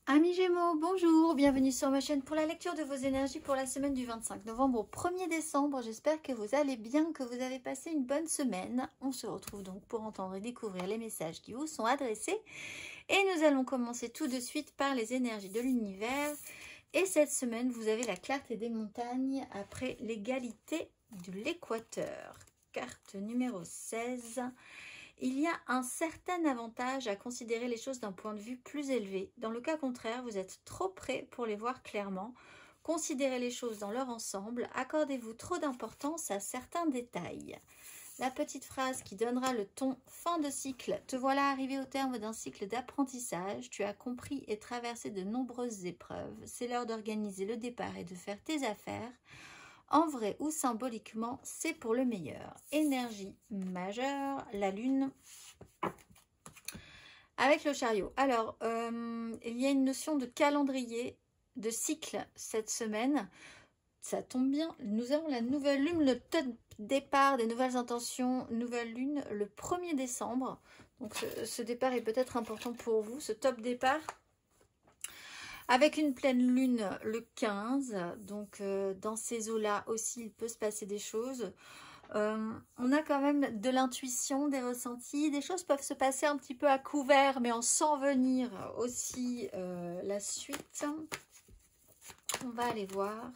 Amis Gémeaux, bonjour, bienvenue sur ma chaîne pour la lecture de vos énergies pour la semaine du 25 novembre au 1er décembre. J'espère que vous allez bien, que vous avez passé une bonne semaine. On se retrouve donc pour entendre et découvrir les messages qui vous sont adressés. Et nous allons commencer tout de suite par les énergies de l'univers. Et cette semaine, vous avez la clarté des montagnes après l'égalité de l'équateur. Carte numéro 16. Il y a un certain avantage à considérer les choses d'un point de vue plus élevé. Dans le cas contraire, vous êtes trop près pour les voir clairement. Considérez les choses dans leur ensemble. Accordez-vous trop d'importance à certains détails. La petite phrase qui donnera le ton fin de cycle. Te voilà arrivé au terme d'un cycle d'apprentissage. Tu as compris et traversé de nombreuses épreuves. C'est l'heure d'organiser le départ et de faire tes affaires. En vrai ou symboliquement, c'est pour le meilleur. Énergie majeure, la lune avec le chariot. Alors, il y a une notion de calendrier, de cycle cette semaine. Ça tombe bien, nous avons la nouvelle lune, le top départ des nouvelles intentions, nouvelle lune le 1er décembre. Donc ce départ est peut-être important pour vous, ce top départ. Avec une pleine lune le 15, donc dans ces eaux-là aussi, il peut se passer des choses. On a quand même de l'intuition, des ressentis. Des choses peuvent se passer un petit peu à couvert, mais en sent venir aussi la suite. On va aller voir.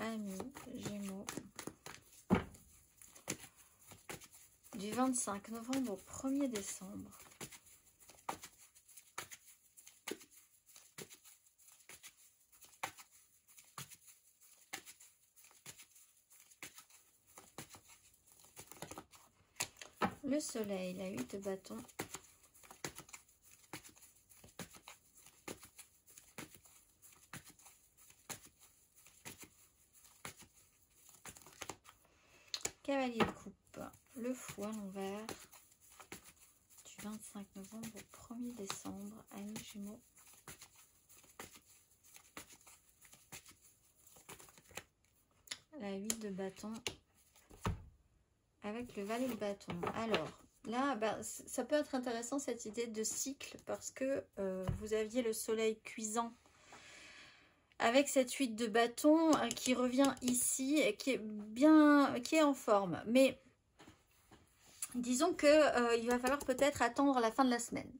Amis Gémeaux. Du 25 novembre au 1er décembre. Le soleil, la 8 de bâton. Cavalier de coupe, le fou à l'envers. Du 25 novembre au 1er décembre, amis Gémeaux. La 8 de bâton. Avec le valet de bâton. Alors, là, ça peut être intéressant cette idée de cycle parce que vous aviez le soleil cuisant avec cette 8 de bâton qui revient ici et qui est en forme. Mais disons que il va falloir peut-être attendre la fin de la semaine.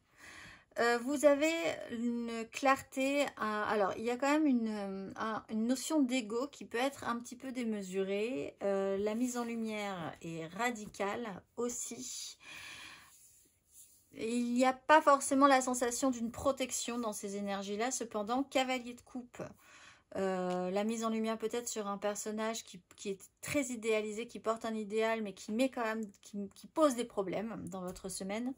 Vous avez une clarté, alors il y a quand même une notion d'ego qui peut être un petit peu démesurée. La mise en lumière est radicale aussi. Il n'y a pas forcément la sensation d'une protection dans ces énergies-là. Cependant, cavalier de coupe, la mise en lumière peut-être sur un personnage qui est très idéalisé, qui porte un idéal, mais qui met quand même, qui pose des problèmes dans votre semaine.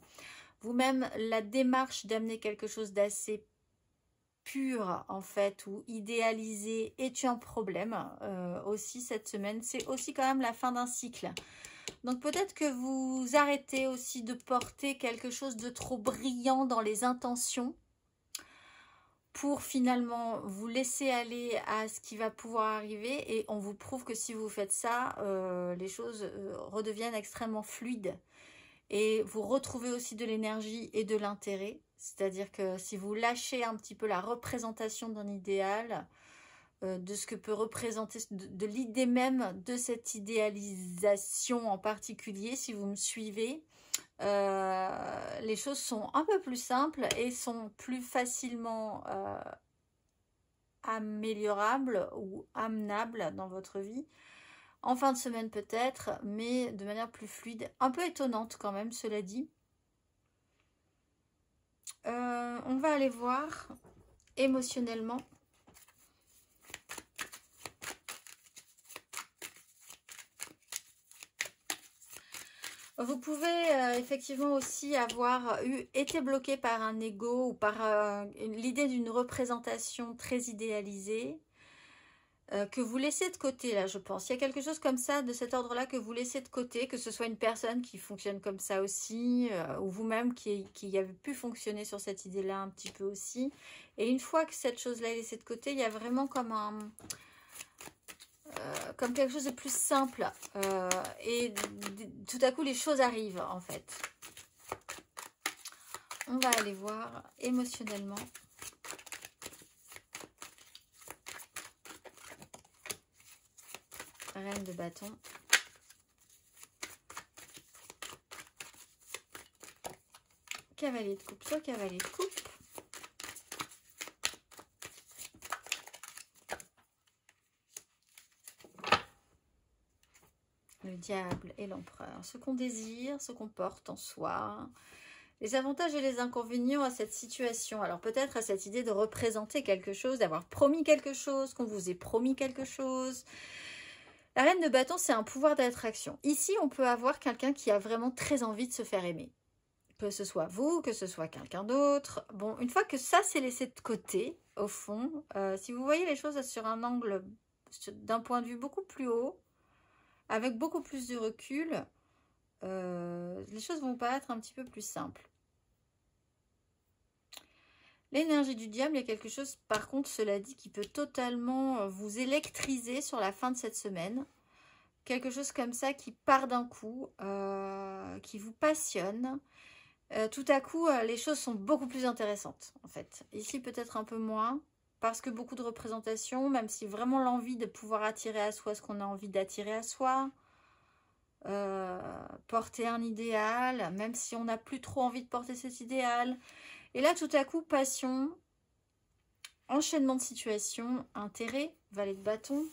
Vous-même, la démarche d'amener quelque chose d'assez pur, en fait, ou idéalisé, est un problème aussi cette semaine. C'est aussi quand même la fin d'un cycle. Donc peut-être que vous arrêtez aussi de porter quelque chose de trop brillant dans les intentions pour finalement vous laisser aller à ce qui va pouvoir arriver. Et on vous prouve que si vous faites ça, les choses redeviennent extrêmement fluides. Et vous retrouvez aussi de l'énergie et de l'intérêt. C'est-à-dire que si vous lâchez un petit peu la représentation d'un idéal, de ce que peut représenter, de l'idée même de cette idéalisation en particulier, si vous me suivez, les choses sont un peu plus simples et sont plus facilement améliorables ou amenables dans votre vie. En fin de semaine peut-être, mais de manière plus fluide. Un peu étonnante quand même, cela dit. On va aller voir émotionnellement. Vous pouvez effectivement aussi avoir été bloqué par un ego ou par l'idée d'une représentation très idéalisée. Que vous laissez de côté, là, je pense. Il y a quelque chose comme ça, de cet ordre-là, que vous laissez de côté, que ce soit une personne qui fonctionne comme ça aussi, ou vous-même qui avez pu fonctionner sur cette idée-là un petit peu aussi. Et une fois que cette chose-là est laissée de côté, il y a vraiment comme comme quelque chose de plus simple. Et tout à coup, les choses arrivent, en fait. On va aller voir émotionnellement. Reine de bâton. Cavalier de coupe sur cavalier de coupe. Le diable et l'empereur. Ce qu'on désire, ce qu'on porte en soi. Les avantages et les inconvénients à cette situation. Alors peut-être à cette idée de représenter quelque chose, d'avoir promis quelque chose, qu'on vous ait promis quelque chose. La reine de bâton, c'est un pouvoir d'attraction. Ici, on peut avoir quelqu'un qui a vraiment très envie de se faire aimer. Que ce soit vous, que ce soit quelqu'un d'autre. Bon, une fois que ça c'est laissé de côté, au fond, si vous voyez les choses sur un angle, d'un point de vue beaucoup plus haut, avec beaucoup plus de recul, les choses vont paraître un petit peu plus simples. L'énergie du diable, il y a quelque chose, par contre, cela dit, qui peut totalement vous électriser sur la fin de cette semaine. Quelque chose comme ça qui part d'un coup, qui vous passionne. Tout à coup, les choses sont beaucoup plus intéressantes, en fait. Ici, peut-être un peu moins, parce que beaucoup de représentations, même si vraiment l'envie de pouvoir attirer à soi ce qu'on a envie d'attirer à soi, porter un idéal, même si on n'a plus trop envie de porter cet idéal. Et là, tout à coup, passion, enchaînement de situations, intérêt, valet de bâton.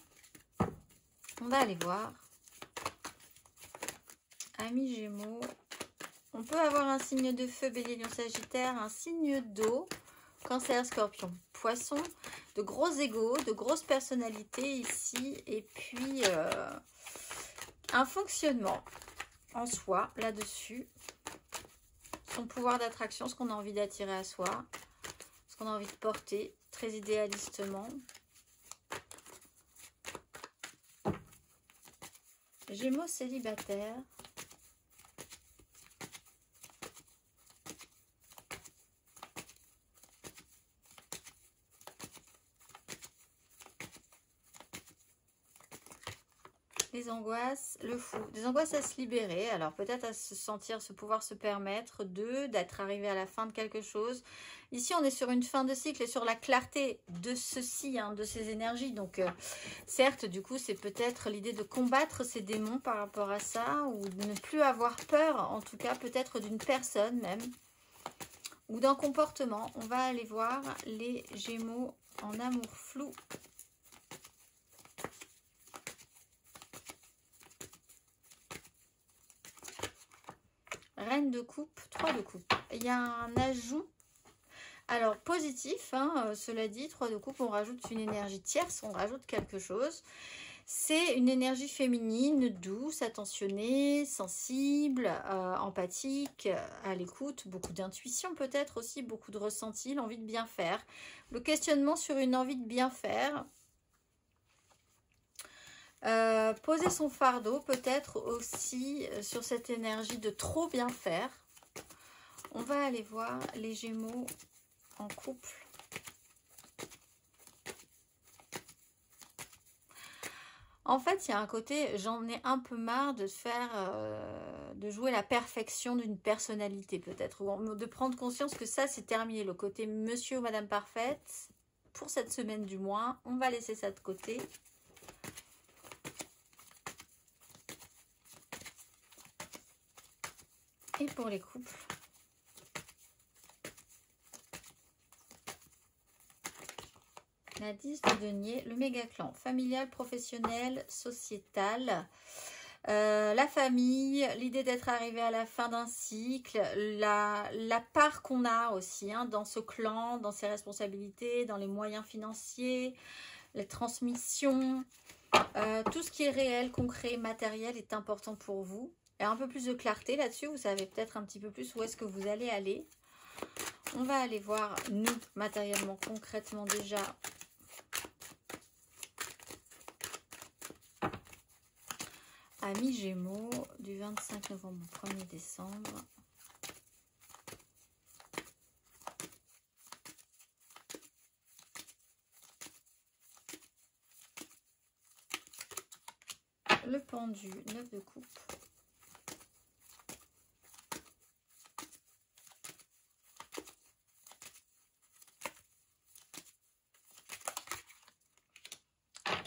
On va aller voir. Amis Gémeaux. On peut avoir un signe de feu, Bélier, Lion, Sagittaire, un signe d'eau, Cancer, Scorpion, Poisson, de gros égos, de grosses personnalités ici, et puis un fonctionnement en soi, là-dessus, son pouvoir d'attraction, ce qu'on a envie d'attirer à soi, ce qu'on a envie de porter, très idéalistement. Gémeaux célibataire. Les angoisses, le fou, des angoisses à se libérer, alors peut-être à se sentir, pouvoir se permettre d'être arrivé à la fin de quelque chose. Ici on est sur une fin de cycle et sur la clarté de ceci, de ces énergies, donc certes du coup c'est peut-être l'idée de combattre ces démons par rapport à ça, ou de ne plus avoir peur, en tout cas peut-être d'une personne même, ou d'un comportement. On va aller voir les Gémeaux en amour flou. Reine de coupe, 3 de coupe. Il y a un ajout, alors positif, cela dit, 3 de coupe, on rajoute une énergie tierce, on rajoute quelque chose. C'est une énergie féminine, douce, attentionnée, sensible, empathique, à l'écoute, beaucoup d'intuition peut-être aussi, beaucoup de ressenti, l'envie de bien faire. Le questionnement sur une envie de bien faire. Poser son fardeau peut-être aussi sur cette énergie de trop bien faire. On va aller voir les Gémeaux en couple. En fait, il y a un côté, j'en ai un peu marre de faire, de jouer la perfection d'une personnalité peut-être, ou de prendre conscience que ça c'est terminé, le côté monsieur ou madame parfaite, pour cette semaine du moins, on va laisser ça de côté. Et pour les couples, la 10 de denier, le méga clan, familial, professionnel, sociétal, la famille, l'idée d'être arrivé à la fin d'un cycle, la part qu'on a aussi dans ce clan, dans ses responsabilités, dans les moyens financiers, les transmissions, tout ce qui est réel, concret, matériel est important pour vous. Et un peu plus de clarté là-dessus, vous savez peut-être un petit peu plus où est-ce que vous allez aller. On va aller voir, nous, matériellement, concrètement déjà. Amis Gémeaux, du 25 novembre au 1er décembre. Le pendu, 9 de coupe.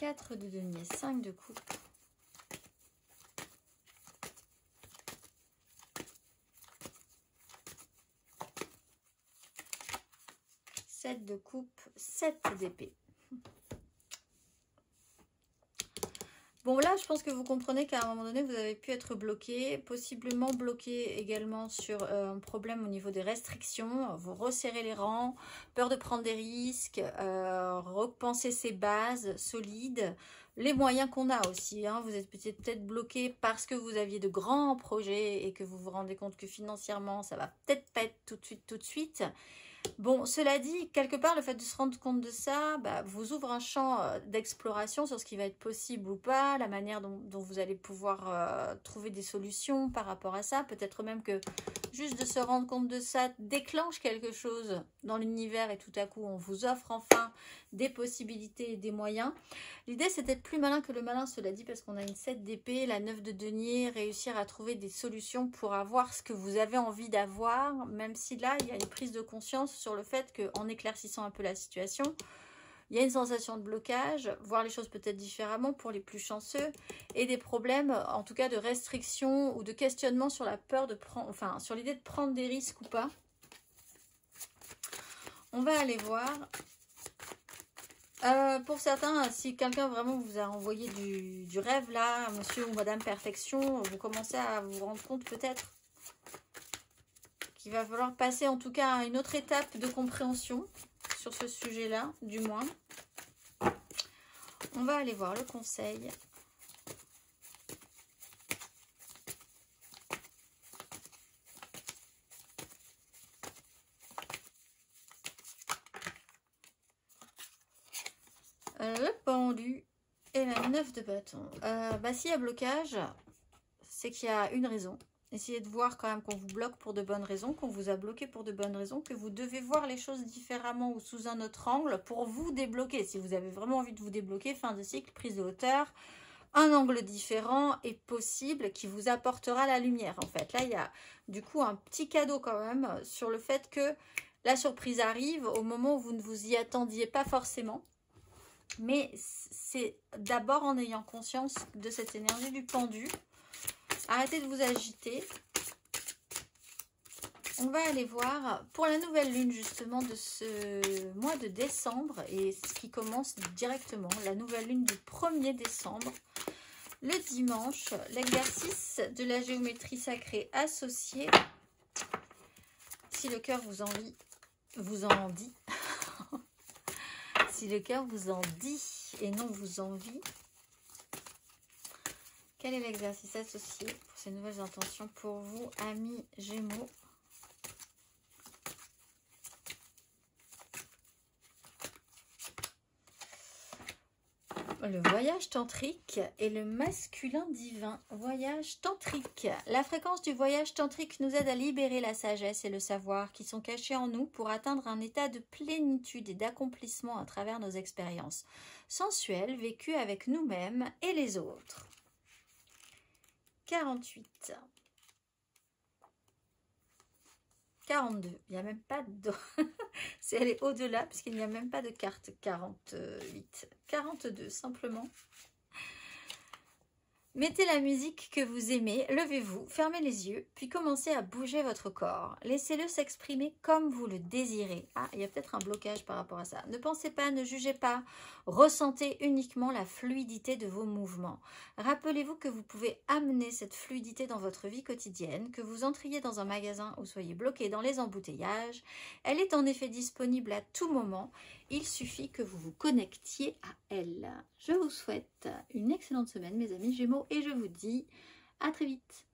4 de denier, 5 de coupe. 7 de coupe, 7 d'épée. Bon, là, je pense que vous comprenez qu'à un moment donné, vous avez pu être bloqué, possiblement bloqué également sur un problème au niveau des restrictions. Vous resserrez les rangs, peur de prendre des risques, repenser ses bases solides, les moyens qu'on a aussi. Hein. Vous êtes peut-être bloqué parce que vous aviez de grands projets et que vous vous rendez compte que financièrement, ça va peut-être pas être tout de suite. Bon, cela dit, quelque part, le fait de se rendre compte de ça, vous ouvre un champ d'exploration sur ce qui va être possible ou pas, la manière dont vous allez pouvoir trouver des solutions par rapport à ça. Peut-être même que juste de se rendre compte de ça déclenche quelque chose dans l'univers et tout à coup, on vous offre enfin des possibilités et des moyens. L'idée, c'est d'être plus malin que le malin, cela dit, parce qu'on a une 7 d'épée, la 9 de denier, réussir à trouver des solutions pour avoir ce que vous avez envie d'avoir, même si là, il y a une prise de conscience sur le fait qu'en éclaircissant un peu la situation, il y a une sensation de blocage, voir les choses peut-être différemment pour les plus chanceux, et des problèmes, en tout cas de restriction ou de questionnement sur la peur de prendre, enfin sur l'idée de prendre des risques ou pas. On va aller voir. Pour certains, si quelqu'un vraiment vous a envoyé du rêve là, monsieur ou madame perfection, vous commencez à vous rendre compte peut-être qu'il va falloir passer en tout cas à une autre étape de compréhension sur ce sujet-là, du moins. On va aller voir le conseil. Le pendu et la 9 de bâton. S'il y a blocage, c'est qu'il y a une raison. Essayez de voir quand même qu'on vous bloque pour de bonnes raisons, qu'on vous a bloqué pour de bonnes raisons, que vous devez voir les choses différemment ou sous un autre angle pour vous débloquer. Si vous avez vraiment envie de vous débloquer, fin de cycle, prise de hauteur, un angle différent est possible qui vous apportera la lumière. En fait, là, il y a du coup un petit cadeau quand même sur le fait que la surprise arrive au moment où vous ne vous y attendiez pas forcément. Mais c'est d'abord en ayant conscience de cette énergie du pendu. Arrêtez de vous agiter. On va aller voir pour la nouvelle lune justement de ce mois de décembre et ce qui commence directement, la nouvelle lune du 1er décembre. Le dimanche, l'exercice de la géométrie sacrée associée. Si le cœur vous en dit. Si le cœur vous en dit et non vous envie. Quel est l'exercice associé pour ces nouvelles intentions pour vous, amis Gémeaux? Le voyage tantrique et le masculin divin. Voyage tantrique. La fréquence du voyage tantrique nous aide à libérer la sagesse et le savoir qui sont cachés en nous pour atteindre un état de plénitude et d'accomplissement à travers nos expériences sensuelles vécues avec nous-mêmes et les autres. 48. 42. Il n'y a même pas de... C'est elle est au-delà puisqu'il n'y a même pas de carte. 48. 42 simplement. Mettez la musique que vous aimez, levez-vous, fermez les yeux, puis commencez à bouger votre corps. Laissez-le s'exprimer comme vous le désirez. Ah, il y a peut-être un blocage par rapport à ça. Ne pensez pas, ne jugez pas, ressentez uniquement la fluidité de vos mouvements. Rappelez-vous que vous pouvez amener cette fluidité dans votre vie quotidienne, que vous entriez dans un magasin ou soyez bloqué dans les embouteillages. Elle est en effet disponible à tout moment. Il suffit que vous vous connectiez à elle. Je vous souhaite une excellente semaine, mes amis Gémeaux, et je vous dis à très vite.